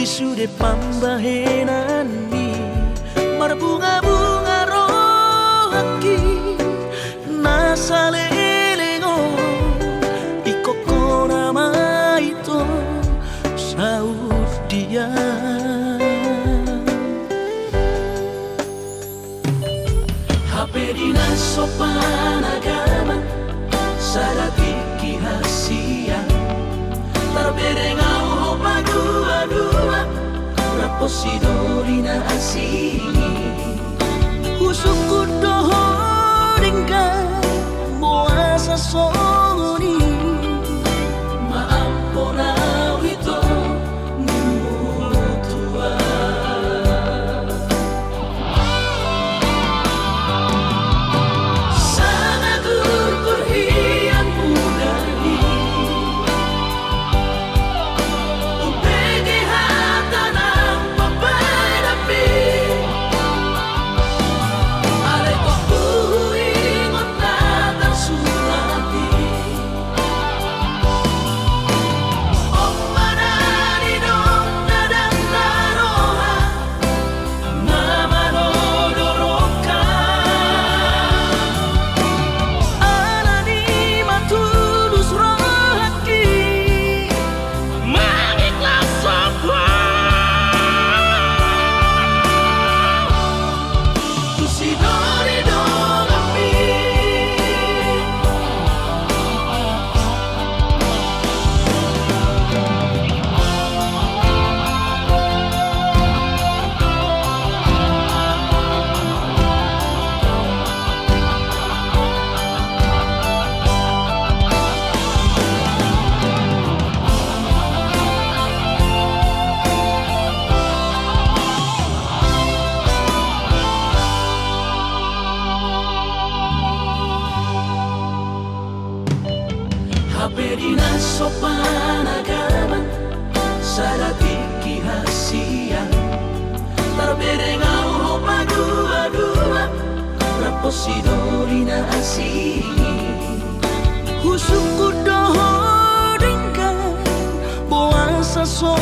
Bisude pambahenani marbunga-bunga rohaki nasalelengo ikokona maito saudia haperina sopan agama sadatiki hasia tarberengau hopadua-dua raposidorina asini usuku dohoringa moasa soni maampona wito mutua sana kurhian mudari upege hatana papadapi ale kokui ngotata sulati ommanani dong nadang naroha namano doroka anani matulus rohaki mangikhlas sapa tusidori dong api haperina sopan agama sadatiki hasia tarberengau hopadua-dua raposidorina asini husuku dohoringa boasa so